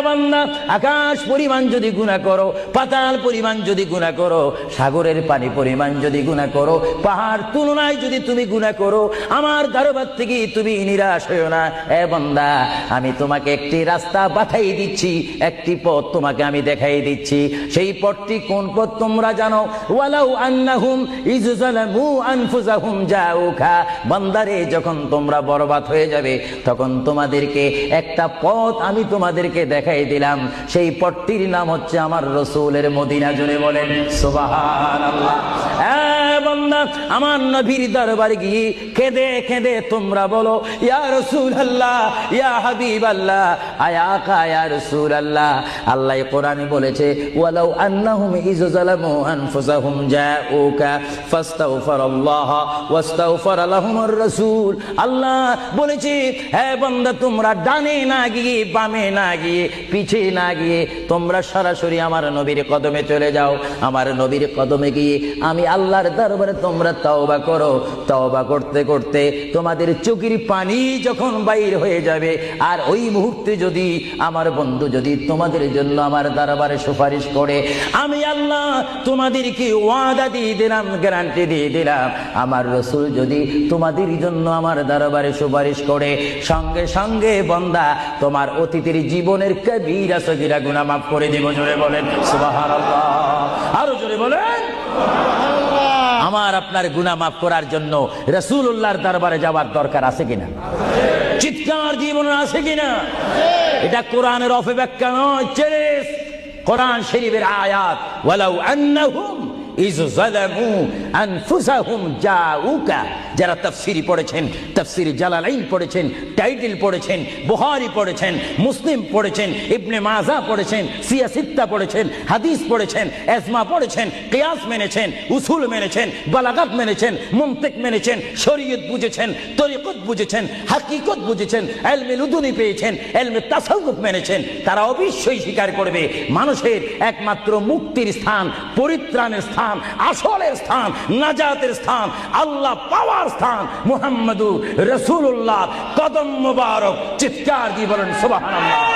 বান্দা, আকাশ পরিমাণ যদি গুনাহ করো, পাতাল পরিমাণ যদি গুনাহ করো, সাগরের পানি পরিমাণ যদি গুনাহ করো, পাহাড় তুলনায় যদি তুমি গুনাহ করো, আমার দরবার থেকে তুমি নিরাশ হইও না। বান্দা, আমি তোমাকে একটি রাস্তা বাতাই দিচ্ছি, একটি পথ তোমাকে আমি দেখাই দিচ্ছি। সেই পথটি কোন পথ তোমরা জানো? ওয়ালাউ আন্নাহুম ইয যালামু আনফুসাহুম জাউকা। বান্দারে, যখন তোমরা বরবাদ হয়ে যাবে, তখন তোমাদেরকে একটা পথ আমি তোমাদেরকে দেখাই দিলাম। সেই পথটির নাম হচ্ছে আমার রাসূলের মদিনা। জোরে বলেন সুবহানাল্লাহ। বান্দা, আমার নবীর দরবারে গিয়ে কেঁদে কেঁদে তোমরা বলো, ইয়া রাসূলুল্লাহ, ইয়া হাবিবাল্লাহ, আয়াকা ইয়া রাসূলুল্লাহ। আল্লাহ কোরআনে বলেছে, ওয়ালাউ আন্নাহুম ইয যালামু আনফুসাহুম জাউকা ফাস্তাগফিরুল্লাহ ওয়াস্তাগফার লাহুমুর রাসূল। আল্লাহ বলেছে, হে বান্দা, তোমরা ডানে না গিয়ে, বামে না গিয়ে, পিছে না গিয়ে তোমরা সরাসরি আমার নবীর কদমে চলে যাও। আমার নবীর কদমে গিয়ে আমি আল্লাহর দরবারে তোমরা তওবা করো। তওবা করতে করতে তোমাদের চোখের পানি যখন বাইর হয়ে যাবে, আর ওই মুহূর্তে যদি আমার বন্ধু যদি তোমাদের জন্য আমার দরবারে সুপারিশ করে, আমি আল্লাহ তোমাদেরকে ওয়াদা দিয়ে দিলাম, গ্যারান্টি দিয়ে দিলাম, আমার রাসূল যদি তোমাদের জন্য আমার দরবারে সুপারিশ করে, সঙ্গে সঙ্গে বান্দা তোমার অতীতের জীবনের কবিরা সগীরা গুনাহ মাফ করে দেব। জোরে বলেন সুবহানাল্লাহ। আরো জোরে বলেন। আমার আপনার গুনাহ মাফ করার জন্য রাসূলুল্লাহর দরবারে যাওয়ার দরকার আছে কিনা? চিৎকার জীবন আছে কিনা? এটা কোরআনের অপব্যাখ্যা নয়, চেরেস কোরআন শরীফের আয়াত। ওয়ালাউ আন্নাহুম ইয যালামু আনফুসাহুম জাউকা। যারা তাফসীর পড়েছেন, তাফসীর জালালাইন পড়েছেন, টাইটেল পড়েছেন, বুখারী পড়েছেন, মুসলিম পড়েছেন, ইবনে মাজাহ পড়েছেন, সিয়াসিত্তা পড়েছেন, হাদিস পড়েছেন, ইজমা পড়েছেন, কিয়াস মেনেছেন, উসুল মেনেছেন, বালাগাত মেনেছেন, মুনতিক মেনেছেন, শরীয়ত বুঝেছেন, তরিকত বুঝেছেন, হাকিকত বুঝেছেন, ইলমে লুদুনি পেয়েছেন, ইলমে তাসাউফ মেনেছেন, তারা অবশ্যই স্বীকার করবে মানুষের একমাত্র মুক্তির স্থান, পরিত্রাণের স্থান, আসলের স্থান, নাজাতের স্থান, আল্লাহ পাওয়ার স্থান মুহাম্মাদুর রাসূলুল্লাহ কদম মুবারক। চিৎকার দিয়ে বলেন সুবহানাল্লাহ।